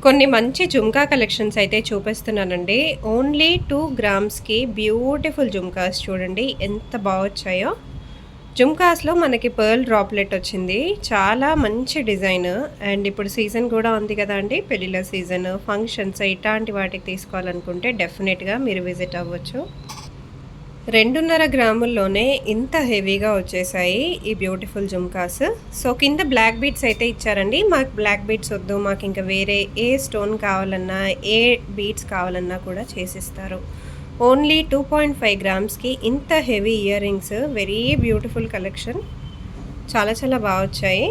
కొన్ని మంచి జుంకా కలెక్షన్స్ అయితే చూపిస్తున్నానండి. ఓన్లీ 2 గ్రామ్స్‌కి బ్యూటిఫుల్ జుంకాస్ చూడండి ఎంత వచ్చాయో. జుంకాస్‌లో మనకి పర్ల్ డ్రాప్‌లెట్ వచ్చింది. చాలా మంచి డిజైన్. అండ్ ఇప్పుడు సీజన్ కూడా ఉంది కదండీ! పెళ్ళిళ్ళ సీజన్, ఫంక్షన్స్ ఇట్లాంటి వాటికి తీసుకోవాలనుకుంటే డెఫినెట్‌గా మీరు విజిట్ అవ్వచ్చు. 2.5 గ్రాముల్లోనే ఇంత హెవీగా వచ్చేసాయి ఈ బ్యూటిఫుల్ జుమ్కాస్. సో కింద బ్లాక్ బీడ్స్ అయితే ఇచ్చారండి. మాకు బ్లాక్ బీడ్స్ వద్దు, మాకు ఇంకా వేరే ఏ స్టోన్ కావాలన్నా, ఏ బీడ్స్ కావాలన్నా కూడా చేసిస్తారు. ఓన్లీ 2.5 గ్రామ్స్కి ఇంత heavy ear rings, very beautiful collection. చాలా చాలా బాగా వచ్చాయి.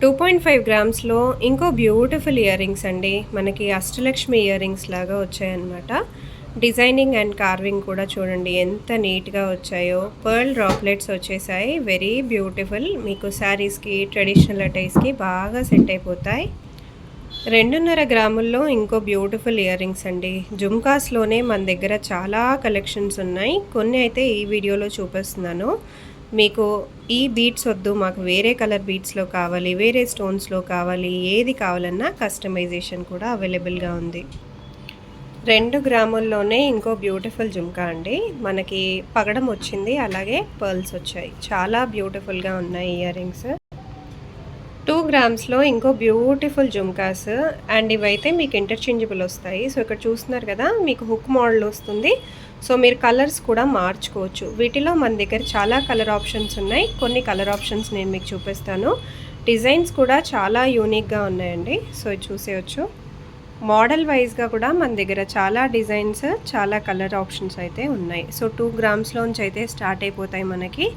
2.5 గ్రామ్స్లో ఇంకో బ్యూటిఫుల్ ఇయర్ రింగ్స్ అండి. మనకి అష్టలక్ష్మి ఇయర్ రింగ్స్ లాగా వచ్చాయన్నమాట. డిజైనింగ్ అండ్ కార్వింగ్ కూడా చూడండి ఎంత నీట్గా వచ్చాయో. పర్ల్ డ్రాప్లెట్స్ వచ్చేసాయి. Very beautiful. మీకు శారీస్కి, ట్రెడిషనల్ అటైస్కి బాగా సెట్ అయిపోతాయి. 2.5 గ్రాముల్లో ఇంకో బ్యూటిఫుల్ ఇయర్ రింగ్స్ అండి. జుమ్కాస్లోనే మన దగ్గర చాలా కలెక్షన్స్ ఉన్నాయి. కొన్ని అయితే ఈ వీడియోలో చూపిస్తున్నాను. మీకు ఈ బీడ్స్ వద్దు, మాకు వేరే కలర్ బీడ్స్లో కావాలి, వేరే స్టోన్స్లో కావాలి, ఏది కావాలన్నా కస్టమైజేషన్ కూడా అవైలబుల్గా ఉంది. 2 గ్రాముల్లోనే ఇంకో బ్యూటిఫుల్ జుంకా అండి. మనకి పగడం వచ్చింది, అలాగే పర్ల్స్ వచ్చాయి. చాలా బ్యూటిఫుల్గా ఉన్నాయి ఇయర్ రింగ్స్. 2 గ్రామ్స్లో ఇంకో బ్యూటిఫుల్ జుంకాస్. అండ్ ఇవైతే మీకు ఇంటర్చేంజబుల్ వస్తాయి. సో ఇక్కడ చూస్తున్నారు కదా, మీకు హుక్ మోడల్ వస్తుంది. సో మీరు కలర్స్ కూడా మార్చుకోవచ్చు. వీటిలో మన దగ్గర చాలా కలర్ ఆప్షన్స్ ఉన్నాయి. కొన్ని కలర్ ఆప్షన్స్ నేను మీకు చూపిస్తాను. డిజైన్స్ కూడా చాలా యూనిక్గా ఉన్నాయండి. సో చూసేయచ్చు. మోడల్ వైజ్గా కూడా మన దగ్గర చాలా డిజైన్స్, చాలా కలర్ ఆప్షన్స్ అయితే ఉన్నాయి. సో 2 గ్రామ్స్లోంచి అయితే స్టార్ట్ అయిపోతాయి మనకి.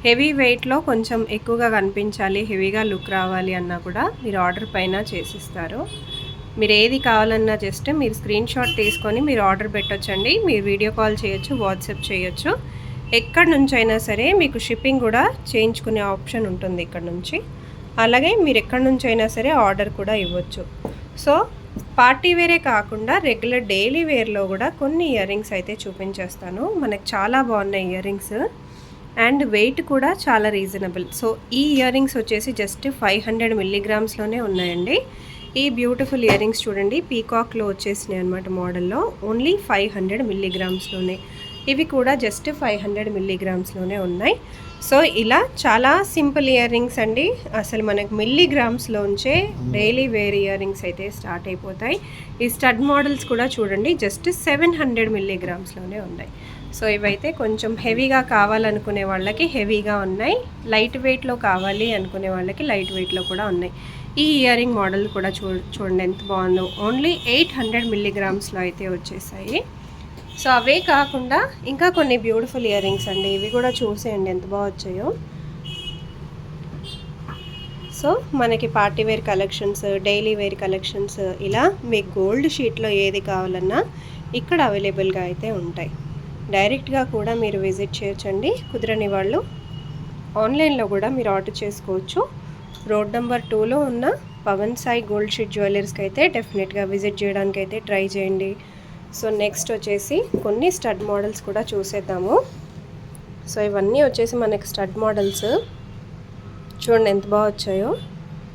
హెవీ వెయిట్లో కొంచెం ఎక్కువగా కనిపించాలి, హెవీగా లుక్ రావాలి అన్నా కూడా మీరు ఆర్డర్ పైన చేసిస్తారు. మీరు ఏది కావాలన్నా జస్ట్ మీరు స్క్రీన్ షాట్ తీసుకొని మీరు ఆర్డర్ పెట్టొచ్చండి. మీరు వీడియో కాల్ చేయొచ్చు, వాట్సాప్ చేయొచ్చు. ఎక్కడి నుంచి అయినా సరే మీకు షిప్పింగ్ కూడా చేయించుకునే ఆప్షన్ ఉంటుంది ఇక్కడ నుంచి. అలాగే మీరు ఎక్కడి నుంచి అయినా సరే ఆర్డర్ కూడా ఇవ్వచ్చు. సో పార్టీ వేరే కాకుండా రెగ్యులర్ డైలీ వేర్లో కూడా కొన్ని ఇయర్ రింగ్స్ అయితే చూపించేస్తాను. మనకు చాలా బాగున్నాయి ఇయర్ రింగ్స్. అండ్ వెయిట్ కూడా చాలా రీజనబుల్. సో ఈ ఇయర్ రింగ్స్ వచ్చేసి జస్ట్ 500 మిల్లీగ్రామ్స్లోనే ఉన్నాయండి. ఈ బ్యూటిఫుల్ ఇయర్ రింగ్స్ చూడండి, పీకాక్లో వచ్చేసినాయి అనమాట మోడల్లో. ఓన్లీ 500 మిల్లీగ్రామ్స్లోనే. ఇవి కూడా జస్ట్ 500 మిల్లీగ్రామ్స్లోనే ఉన్నాయి. సో ఇలా చాలా సింపుల్ ఇయర్ రింగ్స్ అండి. అసలు మనకు మిల్లీగ్రామ్స్లోంచే డైలీ వేర్ ఇయర్ రింగ్స్ అయితే స్టార్ట్ అయిపోతాయి. ఈ స్టడ్ మోడల్స్ కూడా చూడండి, జస్ట్ 700 మిల్లీగ్రామ్స్లోనే ఉన్నాయి. సో ఇవైతే కొంచెం హెవీగా కావాలనుకునే వాళ్ళకి హెవీగా ఉన్నాయి, లైట్ వెయిట్లో కావాలి అనుకునే వాళ్ళకి లైట్ వెయిట్లో కూడా ఉన్నాయి. ఈ ఇయర్ రింగ్ మోడల్ కూడా చూడండి ఎంత బాగుందో. ఓన్లీ 800 మిల్లీగ్రామ్స్లో అయితే వచ్చేసాయి. సో అవే కాకుండా ఇంకా కొన్ని బ్యూటిఫుల్ ఇయర్ రింగ్స్ అండి. ఇవి కూడా చూసేయండి ఎంత బాగా వచ్చాయో. సో మనకి party wear collections, daily wear collections, ఇలా మీకు గోల్డ్ షీట్లో ఏది కావాలన్నా ఇక్కడ అవైలబుల్గా అయితే ఉంటాయి. డైరెక్ట్గా కూడా మీరు విజిట్ చేయొచ్చండి. కుదరని వాళ్ళు ఆన్లైన్లో కూడా మీరు ఆర్డర్ చేసుకోవచ్చు. రోడ్ నెంబర్ 2లో ఉన్న పవన్ సాయి గోల్డ్ షీట్ జ్యువెలర్స్కి అయితే డెఫినెట్గా విజిట్ చేయడానికి అయితే ట్రై చేయండి. సో నెక్స్ట్ వచ్చేసి కొన్ని స్టడ్ మోడల్స్ కూడా చూసేద్దాము. సో ఇవన్నీ వచ్చేసి మనకి స్టడ్ మోడల్స్. చూడండి ఎంత బాగా వచ్చాయో.